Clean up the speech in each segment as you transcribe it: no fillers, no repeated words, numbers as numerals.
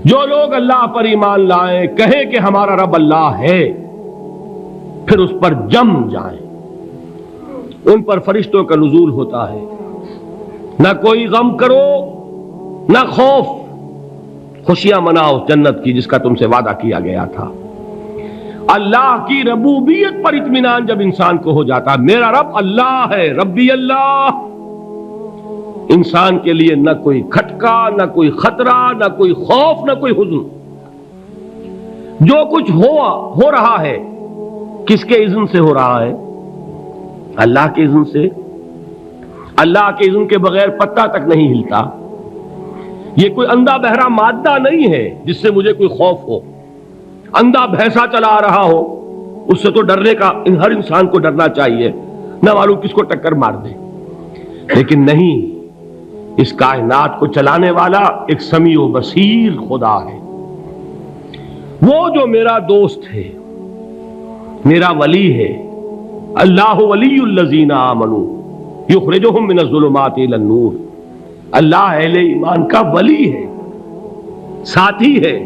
جو لوگ اللہ پر ایمان لائیں، کہیں کہ ہمارا رب اللہ ہے، پھر اس پر جم جائیں، ان پر فرشتوں کا نزول ہوتا ہے۔ نہ کوئی غم کرو نہ خوف، خوشیاں مناؤ جنت کی جس کا تم سے وعدہ کیا گیا تھا۔ اللہ کی ربوبیت پر اطمینان جب انسان کو ہو جاتا، میرا رب اللہ ہے، ربی اللہ، انسان کے لیے نہ کوئی کھٹکا، نہ کوئی خطرہ، نہ کوئی خوف، نہ کوئی حزن۔ جو کچھ ہو رہا ہے کس کے اذن سے ہو رہا ہے؟ اللہ کے اذن سے۔ اللہ کے اذن کے بغیر پتہ تک نہیں ہلتا۔ یہ کوئی اندھا بہرا مادہ نہیں ہے جس سے مجھے کوئی خوف ہو۔ اندھا بھینسا چلا آ رہا ہو، اس سے تو ڈرنے کا ہر انسان کو ڈرنا چاہیے، نہ معلوم کس کو ٹکر مار دے۔ لیکن نہیں، اس کائنات کو چلانے والا ایک سمیع و بصیر خدا ہے، وہ جو میرا دوست ہے، میرا ولی ہے۔ اللہ ولی الذین آمنوا یخرجہم من الظلمات الی النور۔ اللہ اہل ایمان کا ولی ہے، ساتھی ہے،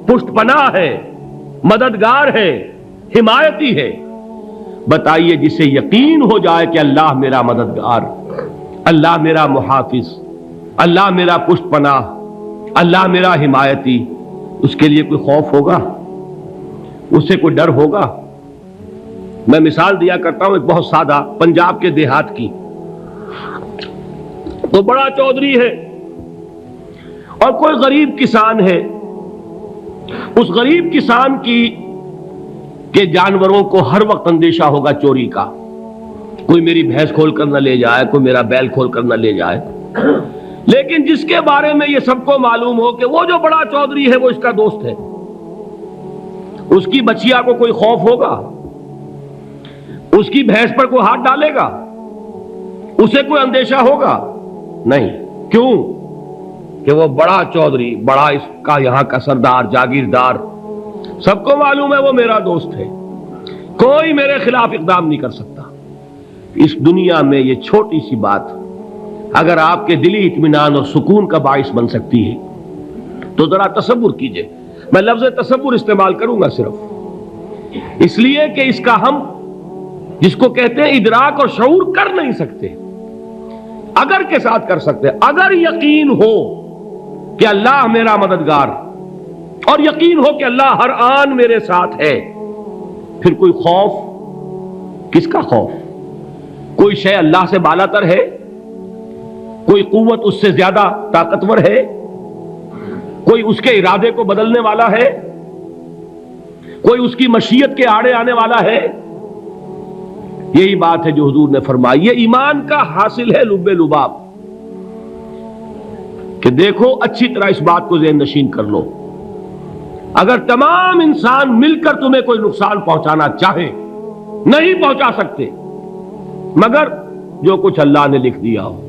پشت پناہ ہے، مددگار ہے، حمایتی ہے۔ بتائیے جسے یقین ہو جائے کہ اللہ میرا مددگار، اللہ میرا محافظ، اللہ میرا پشت پناہ، اللہ میرا حمایتی، اس کے لیے کوئی خوف ہوگا؟ اس سے کوئی ڈر ہوگا؟ میں مثال دیا کرتا ہوں ایک بہت سادہ پنجاب کے دیہات کی۔ تو بڑا چودھری ہے اور کوئی غریب کسان ہے۔ اس غریب کسان کے جانوروں کو ہر وقت اندیشہ ہوگا چوری کا، کوئی میری بھینس کھول کر نہ لے جائے، کوئی میرا بیل کھول کر نہ لے جائے۔ لیکن جس کے بارے میں یہ سب کو معلوم ہو کہ وہ جو بڑا چودھری ہے وہ اس کا دوست ہے، اس کی بچیا کو کوئی خوف ہوگا؟ اس کی بھینس پر کوئی ہاتھ ڈالے گا؟ اسے کوئی اندیشہ ہوگا؟ نہیں۔ کیوں؟ کہ وہ بڑا چودھری، بڑا اس کا یہاں کا سردار، جاگیردار، سب کو معلوم ہے وہ میرا دوست ہے، کوئی میرے خلاف اقدام نہیں کر سکتا۔ اس دنیا میں یہ چھوٹی سی بات اگر آپ کے دلی اطمینان اور سکون کا باعث بن سکتی ہے تو ذرا تصور کیجئے۔ میں لفظ تصور استعمال کروں گا صرف اس لیے کہ اس کا ہم جس کو کہتے ہیں ادراک اور شعور کر نہیں سکتے، اگر کے ساتھ کر سکتے۔ اگر یقین ہو کہ اللہ میرا مددگار اور یقین ہو کہ اللہ ہر آن میرے ساتھ ہے، پھر کوئی خوف، کس کا خوف؟ کوئی شے اللہ سے بالاتر ہے؟ کوئی قوت اس سے زیادہ طاقتور ہے؟ کوئی اس کے ارادے کو بدلنے والا ہے؟ کوئی اس کی مشیت کے آڑے آنے والا ہے؟ یہی بات ہے جو حضور نے فرمائی۔ یہ ایمان کا حاصل ہے لب لباب، کہ دیکھو اچھی طرح اس بات کو ذہن نشین کر لو، اگر تمام انسان مل کر تمہیں کوئی نقصان پہنچانا چاہے نہیں پہنچا سکتے، مگر جو کچھ اللہ نے لکھ دیا ہو،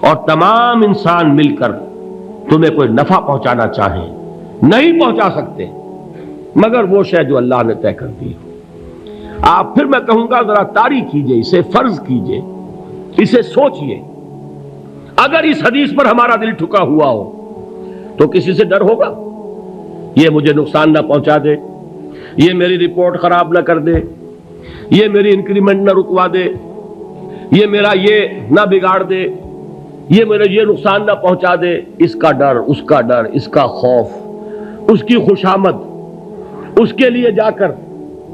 اور تمام انسان مل کر تمہیں کوئی نفع پہنچانا چاہیں نہیں پہنچا سکتے، مگر وہ شے جو اللہ نے طے کر دی ہو۔ آپ پھر میں کہوں گا ذرا طاری کیجئے، اسے فرض کیجئے، اسے سوچئے۔ اگر اس حدیث پر ہمارا دل ٹھکا ہوا ہو تو کسی سے ڈر ہوگا؟ یہ مجھے نقصان نہ پہنچا دے، یہ میری رپورٹ خراب نہ کر دے، یہ میری انکریمنٹ نہ رکوا دے، یہ میرا یہ نہ بگاڑ دے، یہ میرا یہ نقصان نہ پہنچا دے۔ اس کا ڈر، اس کا ڈر، اس کا خوف، اس کی خوشامد، اس کے لیے جا کر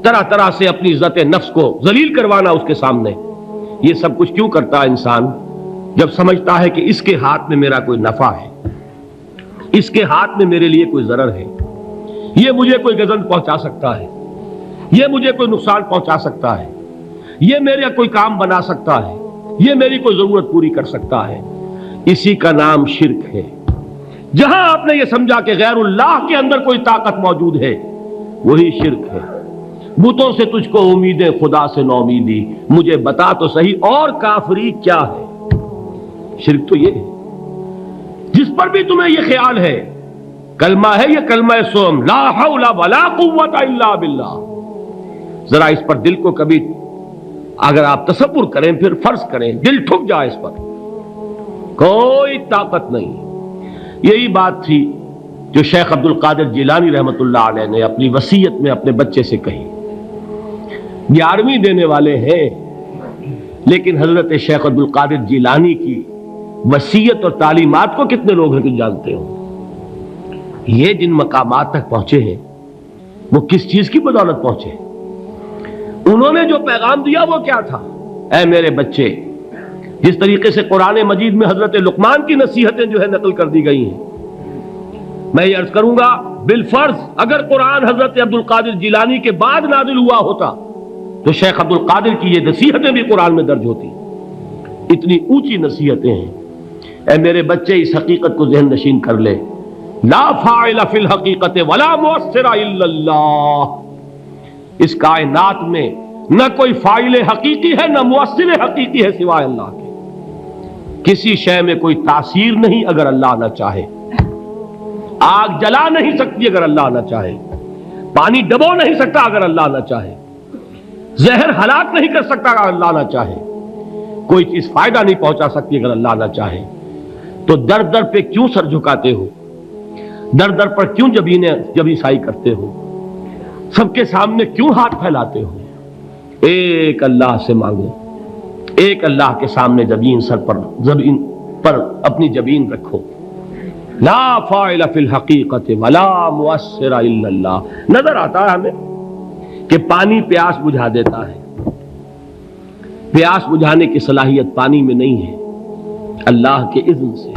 طرح طرح سے اپنی عزت نفس کو ذلیل کروانا اس کے سامنے، یہ سب کچھ کیوں کرتا ہے انسان؟ جب سمجھتا ہے کہ اس کے ہاتھ میں میرا کوئی نفع ہے، اس کے ہاتھ میں میرے لیے کوئی ضرر ہے، یہ مجھے کوئی گزن پہنچا سکتا ہے، یہ مجھے کوئی نقصان پہنچا سکتا ہے، یہ میرا کوئی کام بنا سکتا ہے، یہ میری کوئی ضرورت پوری کر سکتا ہے، اسی کا نام شرک ہے۔ جہاں آپ نے یہ سمجھا کہ غیر اللہ کے اندر کوئی طاقت موجود ہے، وہی شرک ہے۔ بتوں سے تجھ کو امیدیں، خدا سے نومیدی، مجھے بتا تو صحیح اور کافری کیا ہے؟ شرک تو یہ ہے۔ جس پر بھی تمہیں یہ خیال ہے، کلمہ ہے یہ کلمہ سوم، لا حول ولا قوت الا باللہ، ذرا اس پر دل کو کبھی اگر آپ تصور کریں، پھر فرض کریں، دل ٹھک جائے اس پر، کوئی طاقت نہیں۔ یہی بات تھی جو شیخ عبد القادر جیلانی رحمۃ اللہ علیہ نے اپنی وصیت میں اپنے بچے سے کہی. 11ویں دینے والے ہیں، لیکن حضرت شیخ عبد القادر جیلانی کی وصیت اور تعلیمات کو کتنے لوگ ہیں کہ جانتے ہو؟ یہ جن مقامات تک پہنچے ہیں وہ کس چیز کی بدولت پہنچے؟ انہوں نے جو پیغام دیا وہ کیا تھا؟ اے میرے بچے، جس طریقے سے قرآن مجید میں حضرت لقمان کی نصیحتیں جو ہے نقل کر دی گئی ہیں، میں یہ عرض کروں گا بالفرض اگر قرآن حضرت عبد القادر جیلانی کے بعد نازل ہوا ہوتا تو شیخ عبد القادر کی یہ نصیحتیں بھی قرآن میں درج ہوتی. اتنی اونچی نصیحتیں ہیں. اے میرے بچے، اس حقیقت کو ذہن نشین کر لے، لا فاعل فی الحقیقت ولا مؤثر الا اللہ. اس کائنات میں نہ کوئی فاعل حقیقی ہے نہ مؤثر حقیقی ہے سوائے اللہ کے. کسی شے میں کوئی تاثیر نہیں اگر اللہ نہ چاہے. آگ جلا نہیں سکتی اگر اللہ نہ چاہے. پانی ڈبو نہیں سکتا اگر اللہ نہ چاہے. زہر ہلاک نہیں کر سکتا اگر اللہ نہ چاہے. کوئی چیز فائدہ نہیں پہنچا سکتی اگر اللہ نہ چاہے. تو در در پہ کیوں سر جھکاتے ہو؟ در در پر کیوں جبیں سائی کرتے ہو؟ سب کے سامنے کیوں ہاتھ پھیلاتے ہو؟ ایک اللہ سے مانگو. ایک اللہ کے سامنے زمین پر اپنی جبین رکھو. لا فاعل فی الحقیقت ولا مؤثر الا اللہ. نظر آتا ہے ہمیں کہ پانی پیاس بجھا دیتا ہے. پیاس بجھانے کی صلاحیت پانی میں نہیں ہے، اللہ کے اذن سے.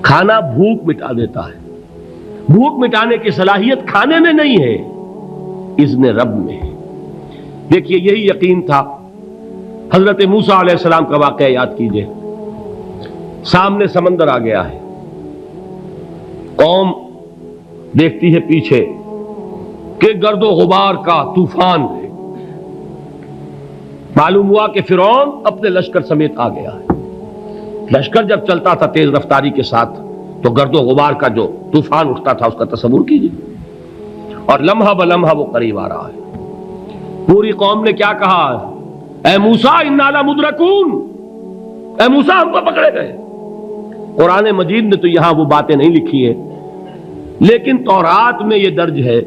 کھانا بھوک مٹا دیتا ہے. بھوک مٹانے کی صلاحیت کھانے میں نہیں ہے، اذن رب میں ہے. دیکھیے یہی یقین تھا. حضرت موسیٰ علیہ السلام کا واقعہ یاد کیجئے. سامنے سمندر آ گیا ہے. قوم دیکھتی ہے پیچھے کہ گرد و غبار کا طوفان ہے. معلوم ہوا کہ فرعون اپنے لشکر سمیت آ گیا ہے. لشکر جب چلتا تھا تیز رفتاری کے ساتھ تو گرد و غبار کا جو طوفان اٹھتا تھا اس کا تصور کیجیے. اور لمحہ بلمحہ وہ قریب آ رہا ہے. پوری قوم نے کیا کہا؟ اے موسیٰ انا لمدرکون. اے موسیٰ ہم کو پکڑے گئے. قرآن مجید نے تو یہاں وہ باتیں نہیں لکھی ہیں، لیکن تورات میں یہ درج ہے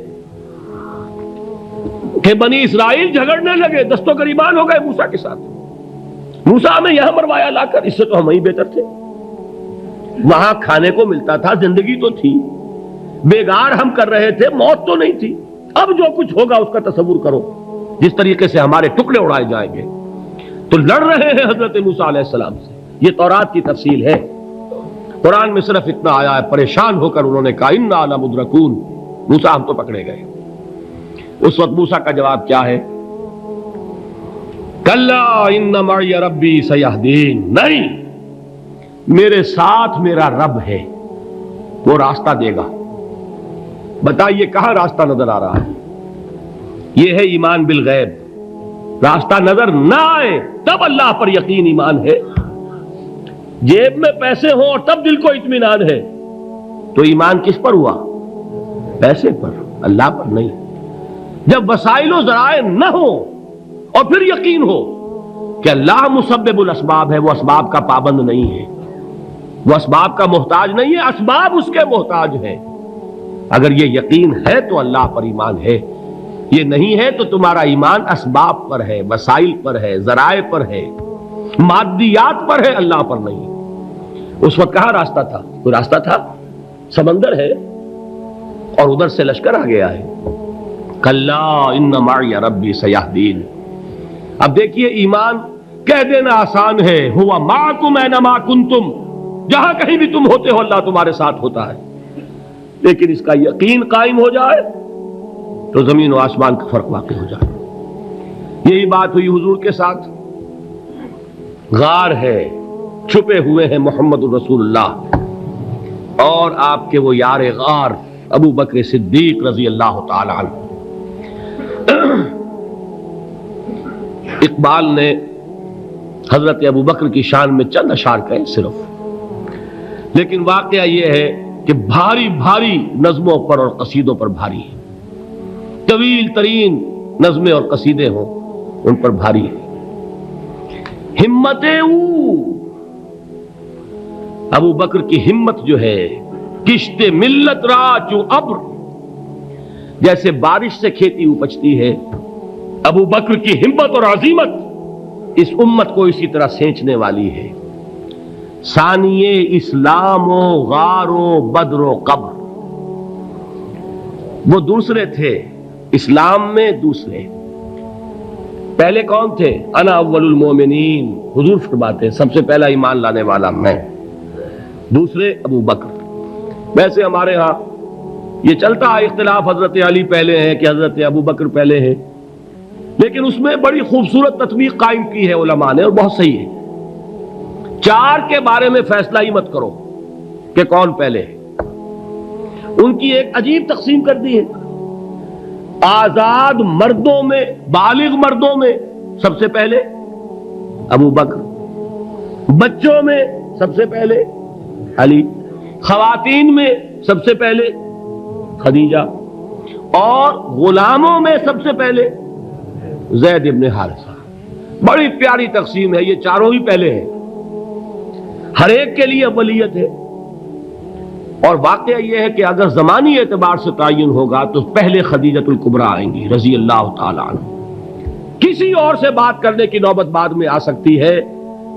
کہ بنی اسرائیل جھگڑنے لگے، دست و گریبان ہو گئے موسیٰ کے ساتھ. موسیٰ ہمیں یہاں مروایا لا کر، اس سے تو ہم ہی بہتر تھے. وہاں کھانے کو ملتا تھا، زندگی تو تھی، بیگار ہم کر رہے تھے، موت تو نہیں تھی. اب جو کچھ ہوگا اس کا تصور کرو، جس طریقے سے ہمارے ٹکڑے اڑائے جائیں گے. تو لڑ رہے ہیں حضرت موسیٰ علیہ السلام سے. یہ تورات کی تفصیل ہے. قرآن میں صرف اتنا آیا ہے، پریشان ہو کر انہوں نے کہا انا لمدرکون. موسیٰ ہم تو پکڑے گئے. اس وقت موسیٰ کا جواب کیا ہے؟ کلا ان معی ربی سیہدین. نہیں، میرے ساتھ میرا رب ہے، وہ راستہ دے گا. بتائیے کہاں راستہ نظر آ رہا ہے؟ یہ ہے ایمان بالغیب. راستہ نظر نہ آئے تب اللہ پر یقین ایمان ہے. جیب میں پیسے ہوں اور تب دل کو اطمینان ہے تو ایمان کس پر ہوا؟ پیسے پر، اللہ پر نہیں. جب وسائل و ذرائع نہ ہو اور پھر یقین ہو کہ اللہ مسبب الاسباب ہے، وہ اسباب کا پابند نہیں ہے، وہ اسباب کا محتاج نہیں ہے، اسباب اس کے محتاج ہیں. اگر یہ یقین ہے تو اللہ پر ایمان ہے. یہ نہیں ہے تو تمہارا ایمان اسباب پر ہے، وسائل پر ہے، ذرائع پر ہے، مادیات پر ہے، اللہ پر نہیں. اس وقت کہاں راستہ تھا؟ کوئی راستہ تھا؟ سمندر ہے اور ادھر سے لشکر آ گیا ہے. کلا ان معی ربی سیہدین. اب دیکھیے ایمان کہہ دینا آسان ہے، ہوا معکم اینما کنتم. جہاں کہیں بھی تم ہوتے ہو اللہ تمہارے ساتھ ہوتا ہے. لیکن اس کا یقین قائم ہو جائے تو زمین و آسمان کا فرق واقع ہو جائے. یہی بات ہوئی حضور کے ساتھ. غار ہے، چھپے ہوئے ہیں محمد الرسول اللہ اور آپ کے وہ یار غار ابو بکر صدیق رضی اللہ تعالی عنہ. اقبال نے حضرت ابو بکر کی شان میں چند اشعار کہے صرف، لیکن واقعہ یہ ہے کہ بھاری بھاری نظموں پر اور قصیدوں پر بھاری ہے. طویل ترین نظمیں اور قصیدے ہوں ان پر بھاری ہے. ہمت ابو بکر کی ہمت جو ہے کشت ملت را چو ابر، جیسے بارش سے کھیتی اپجتی ہے، ابو بکر کی ہمت اور عزیمت اس امت کو اسی طرح سینچنے والی ہے۔ ثانیے اسلام و غار و بدر و قبر، وہ دوسرے تھے اسلام میں، دوسرے پہلے کون تھے؟ انا اول المومنین، حضور فرماتے ہیں سب سے پہلا ایمان لانے والا میں، دوسرے ابو بکر۔ ویسے ہمارے ہاں یہ چلتا ہے اختلاف، حضرت علی پہلے ہیں کہ حضرت ابو بکر پہلے ہیں، لیکن اس میں بڑی خوبصورت تطبیق قائم کی ہے علماء نے، اور بہت صحیح ہے۔ چار کے بارے میں فیصلہ ہی مت کرو کہ کون پہلے ہے، ان کی ایک عجیب تقسیم کر دی ہے۔ آزاد مردوں میں، بالغ مردوں میں سب سے پہلے ابو بکر، بچوں میں سب سے پہلے علی، خواتین میں سب سے پہلے خدیجہ، اور غلاموں میں سب سے پہلے زید ابن حارثہ۔ بڑی پیاری تقسیم ہے، یہ چاروں ہی پہلے ہیں، ہر ایک کے لیے اولیت ہے۔ اور واقعہ یہ ہے کہ اگر زمانی اعتبار سے تعین ہوگا تو پہلے خدیجۃ الکبریٰ آئیں گی رضی اللہ تعالی عنہ، کسی اور سے بات کرنے کی نوبت بعد میں آ سکتی ہے،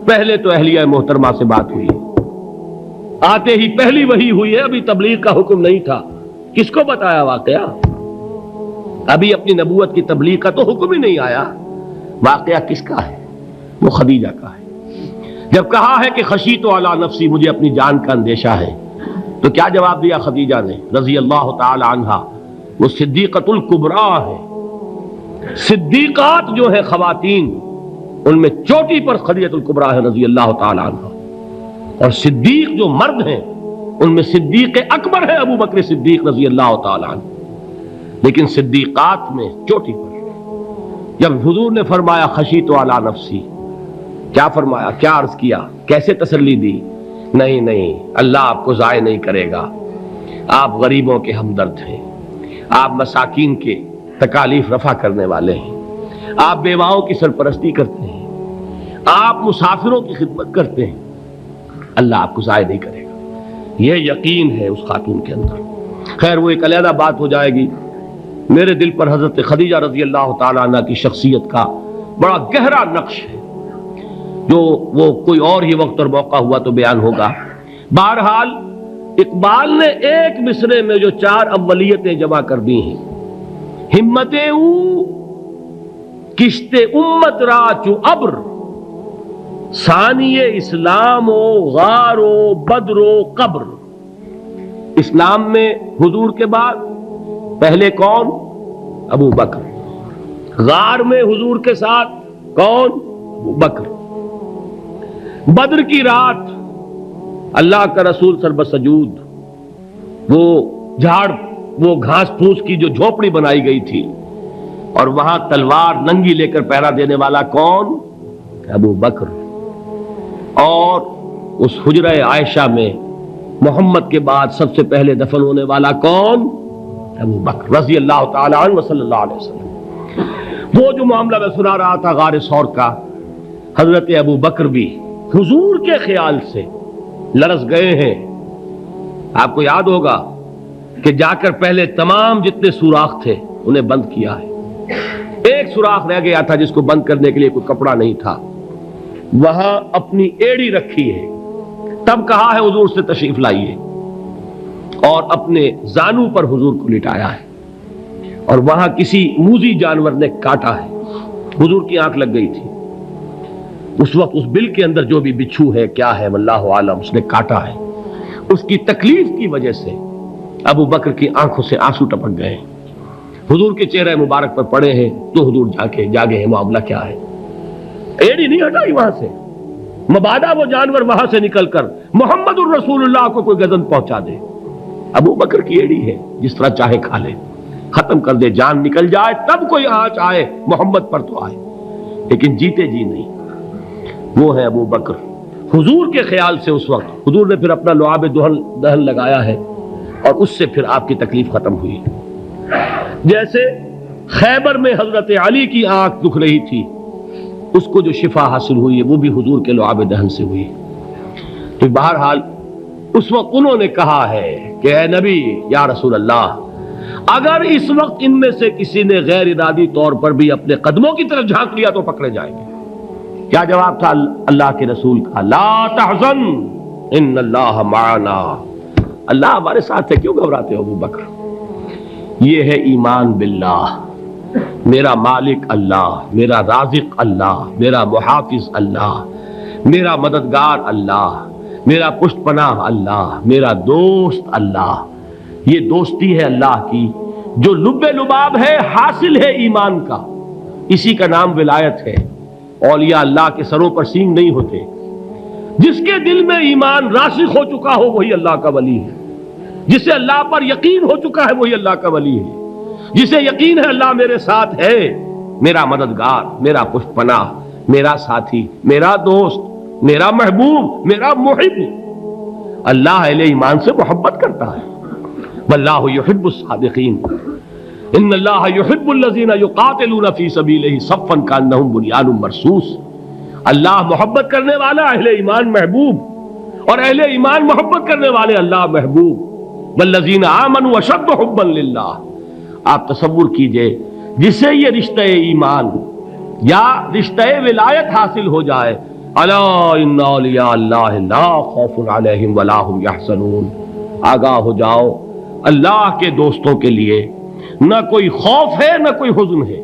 پہلے تو اہلیہ محترمہ سے بات ہوئی ہے، آتے ہی پہلی وحی ہوئی ہے، ابھی تبلیغ کا حکم نہیں تھا۔ کس کو بتایا واقعہ؟ ابھی اپنی نبوت کی تبلیغ کا تو حکم ہی نہیں آیا، واقعہ کس کا ہے؟ وہ خدیجہ کا ہے۔ جب کہا ہے کہ خشیت علی نفسی، مجھے اپنی جان کا اندیشہ ہے، تو کیا جواب دیا خدیجہ نے رضی اللہ تعالی عنہا؟ وہ صدیقۃ الکبریٰ ہے، صدیقات جو ہے خواتین ان میں چوٹی پر خدیجۃ الکبریٰ ہے رضی اللہ تعالی عنہا، اور صدیق جو مرد ہیں ان میں صدیق اکبر ہے ابو بکر صدیق رضی اللہ تعالی عنہ، لیکن صدیقات میں چوٹی پر۔ جب حضور نے فرمایا خشیت علی نفسی، کیا فرمایا؟ کیا عرض کیا؟ کیسے تسلی دی؟ نہیں نہیں، اللہ آپ کو ضائع نہیں کرے گا، آپ غریبوں کے ہمدرد ہیں، آپ مساکین کے تکالیف رفع کرنے والے ہیں، آپ بیواؤں کی سرپرستی کرتے ہیں، آپ مسافروں کی خدمت کرتے ہیں، اللہ آپ کو ضائع نہیں کرے گا۔ یہ یقین ہے اس خاتون کے اندر۔ خیر وہ ایک علیحدہ بات ہو جائے گی۔ میرے دل پر حضرت خدیجہ رضی اللہ تعالی عنہ کی شخصیت کا بڑا گہرا نقش ہے، جو وہ کوئی اور ہی وقت اور موقع ہوا تو بیان ہوگا۔ بہرحال اقبال نے ایک مصرے میں جو چار اولیتیں جمع کر دی ہیں، ہمتیں او کشت امت را چو ابر، ثانی اسلام و غار و بدر و قبر۔ اسلام میں حضور کے بعد پہلے کون؟ ابو بکر۔ غار میں حضور کے ساتھ کون؟ ابو بکر۔ بدر کی رات اللہ کا رسول سربسجود وہ جھاڑ، وہ گھاس پھوس کی جو جھوپڑی بنائی گئی تھی، اور وہاں تلوار ننگی لے کر پہرا دینے والا کون؟ ابو بکر۔ اور اس حجرہ عائشہ میں محمد کے بعد سب سے پہلے دفن ہونے والا کون؟ ابو بکر رضی اللہ تعالی عنہ صلی اللہ علیہ وسلم۔ وہ جو معاملہ میں سنا رہا تھا غار ثور کا، حضرت ابو بکر بھی حضور کے خیال سے لرز گئے ہیں۔ آپ کو یاد ہوگا کہ جا کر پہلے تمام جتنے سوراخ تھے انہیں بند کیا ہے، ایک سوراخ رہ گیا تھا جس کو بند کرنے کے لیے کوئی کپڑا نہیں تھا، وہاں اپنی ایڑی رکھی ہے، تب کہا ہے حضور سے تشریف لائیے، اور اپنے زانو پر حضور کو لٹایا ہے، اور وہاں کسی موذی جانور نے کاٹا ہے، حضور کی آنکھ لگ گئی تھی اس وقت، اس بل کے اندر جو بھی بچھو ہے کیا ہے واللہ عالم، اس نے کاٹا ہے۔ اس کی تکلیف کی وجہ سے ابو بکر کی آنکھوں سے آنسو ٹپک گئے، حضور کے چہرے مبارک پر پڑے ہیں، تو حضور جاگے ہیں، معاملہ کیا ہے؟ ایڑی نہیں ہٹائی وہاں سے، مبادا وہ جانور وہاں سے نکل کر محمد الرسول اللہ کو کوئی گزن پہنچا دے، ابو بکر کی ایڑی ہے، جس طرح چاہے کھا لے، ختم کر دے، جان نکل جائے تب کوئی آنچ آئے محمد پر تو آئے، لیکن جیتے جی نہیں۔ وہ ہے ابو بکر حضور کے خیال سے۔ اس وقت حضور نے پھر اپنا لعاب دہن لگایا ہے، اور اس سے پھر آپ کی تکلیف ختم ہوئی۔ جیسے خیبر میں حضرت علی کی آنکھ دکھ رہی تھی، اس کو جو شفا حاصل ہوئی ہے وہ بھی حضور کے لعاب دہن سے ہوئی۔ تو بہرحال اس وقت انہوں نے کہا ہے کہ اے نبی یا رسول اللہ، اگر اس وقت ان میں سے کسی نے غیر ارادی طور پر بھی اپنے قدموں کی طرف جھانک لیا تو پکڑے جائیں گے۔ کیا جواب تھا اللہ کے رسول کا؟ لا تحزن ان اللہ معنا، اللہ ہمارے ساتھ ہے، کیوں گھبراتے ہو ابو بکر؟ یہ ہے ایمان باللہ، میرا مالک اللہ، میرا رازق اللہ، میرا محافظ اللہ، میرا مددگار اللہ، میرا پشت پناہ اللہ، میرا دوست اللہ۔ یہ دوستی ہے اللہ کی جو لب لباب ہے، حاصل ہے ایمان کا، اسی کا نام ولایت ہے۔ اولیاء اللہ کے سروں پر سینگ نہیں ہوتے، جس کے دل میں ایمان راسخ ہو چکا ہو وہی اللہ کا ولی ہے، جسے اللہ پر یقین ہو چکا ہے وہی اللہ کا ولی ہے، جسے یقین ہے اللہ میرے ساتھ ہے، میرا مددگار، میرا پشت پناہ، میرا ساتھی، میرا دوست، میرا محبوب، میرا محب۔ اللہ اہل ایمان سے محبت کرتا ہے، واللہ یحب الصادقین، ان اللہ یحب الذین یقاتلون فی سبیلہ صفا کانہم بنیان مرصوص۔ اللہ محبت کرنے والا، اہل ایمان محبوب، اور اہل ایمان محبت کرنے والے اللہ محبوب۔ والذین آمنوا اشد حبا للہ۔ آپ تصور کیجئے جسے یہ رشتہ ایمان یا رشتہ ولایت حاصل ہو جائے، الا ان اولیاء اللہ لا خوف علیہم ولا هم یحزنون، آگاہ ہو جاؤ، اللہ کے دوستوں کے لیے نہ کوئی خوف ہے نہ کوئی حزن ہے۔